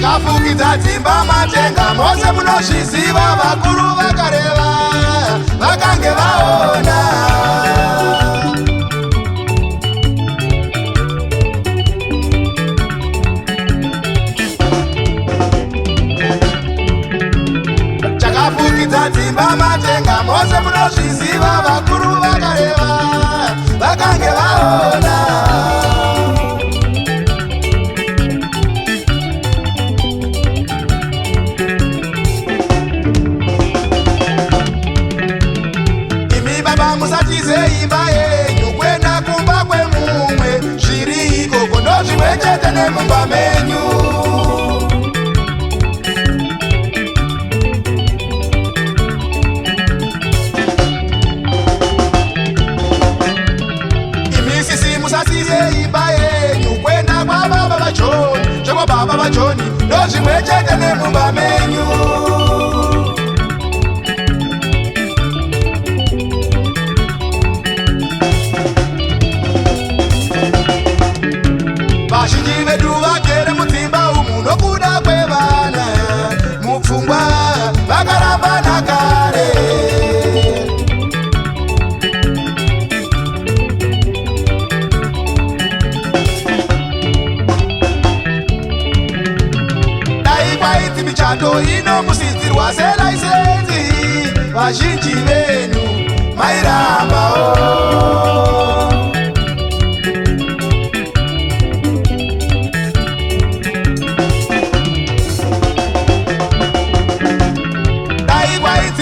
Chakafukidza dzimba matenga mose munozviziva, vakuru vakareva vakange vaona. Chakafukidza dzimba matenga mose munozviziva, vakuru vakareva vakange vaona. Musatize imba yenyu kwenda kumba kwemumwe, zviri ikoko ndozvimwe chete nemumba menyu. Imisisi musatize imba yenyu kwenda kwa baba vajoni, zvekwa baba vajoni ndozvimwe chete nemumba menyu. Vazhinji vedu vagere mudzimba umu nokuda kwevana, mupfungwa vakarambana kare. Dai kwaiti michato inomusidzirwa selaisenzi, vazhinji venyu mairambawo.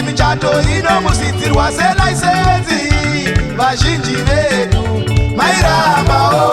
Michato inomusidzirwa selaisenzi, vazhinji vedu mairambawo.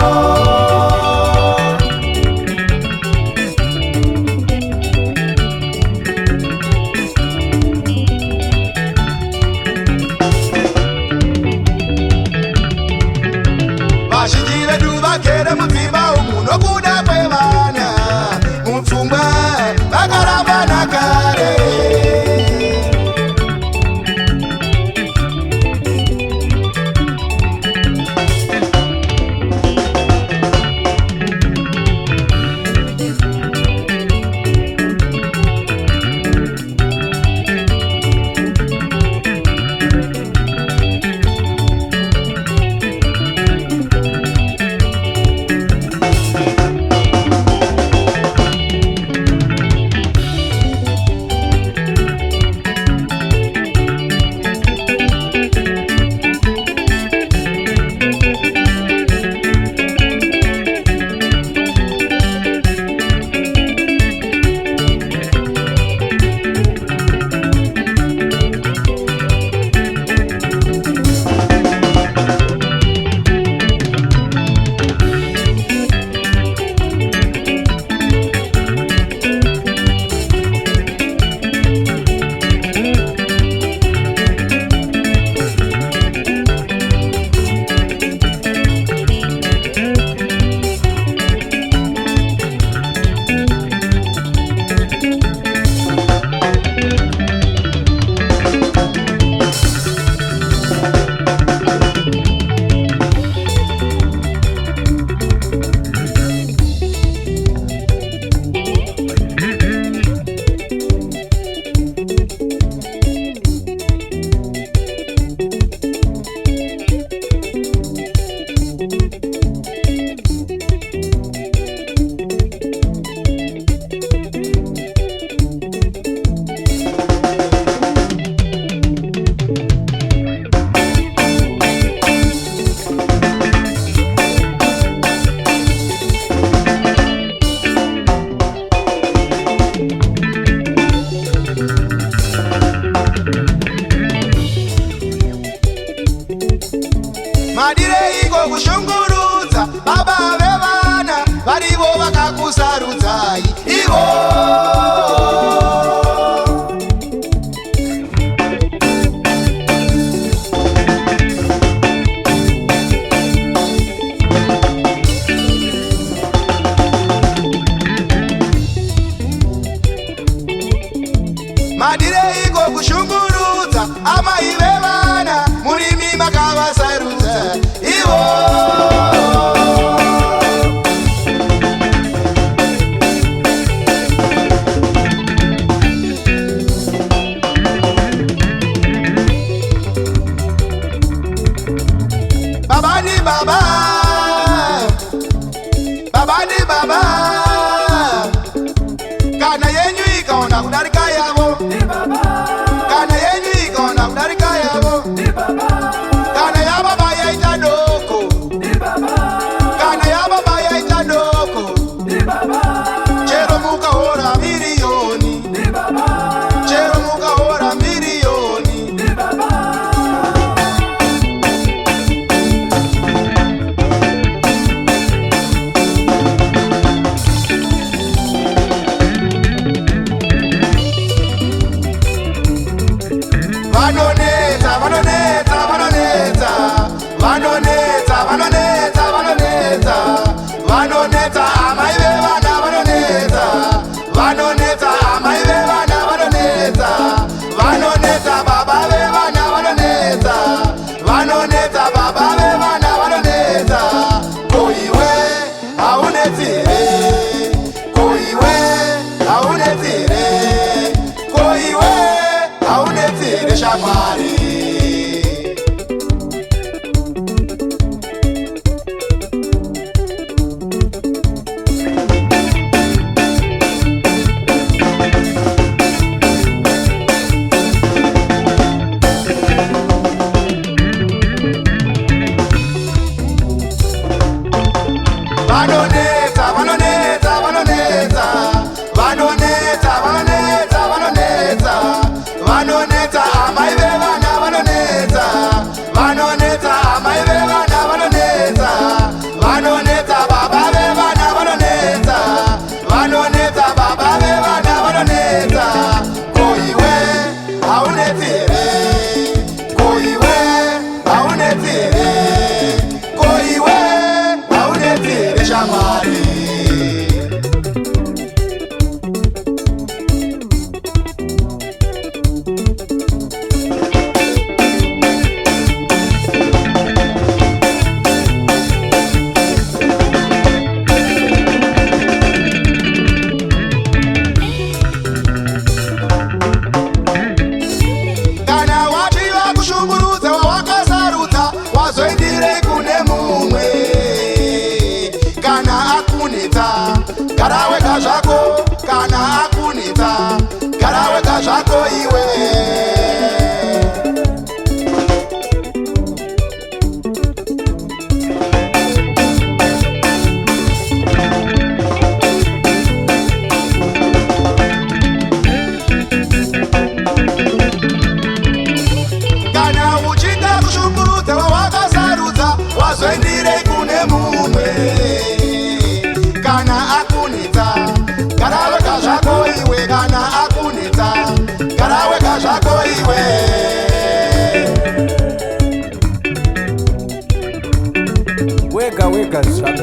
kana yenyu ikaona kudarika yavo, kana yenyu ikaona kudarika yavo, kana ya baba yaita doko, kana ya baba yaita doko, chero mukahora milioni, chero mukahora milioni. Vanoneta, vanoneta, vanoneta, vanoneta, vanoneta, vanoneta, vanoneta, amaive vana vanoneta, vanoneta, amaive vana vanoneta, vanoneta, baba ve vana vanoneta, vanoneta, baba ve vana vanoneta, koiwe aunetire, koiwe aunetire, koiwe aunetire shamwari. Vanoneta, vanoneta, vanoneta, vanoneta, vanoneta, vanoneta, vanoneta, amaive vana vanoneta, vanoneta, amaive vana vanoneta, vanoneta, baba ve vana vanoneta, vanoneta, baba ve vana vanoneta, koiwe aunetire, koiwe aunetire, koiwe aunetire shamwari. Kana wachiva kushungurudza wawakasarudza wazoindire kune mumwe, kana akunita gara wega zvako, kana akunita gara wega zvako iwe. Kana uchida kushungurudza wawakasarudza wazoindire kune mumwe, kana akunita gara wega zvako iwe, kana akunita gara wega zvako iwe. Wega wega zvako.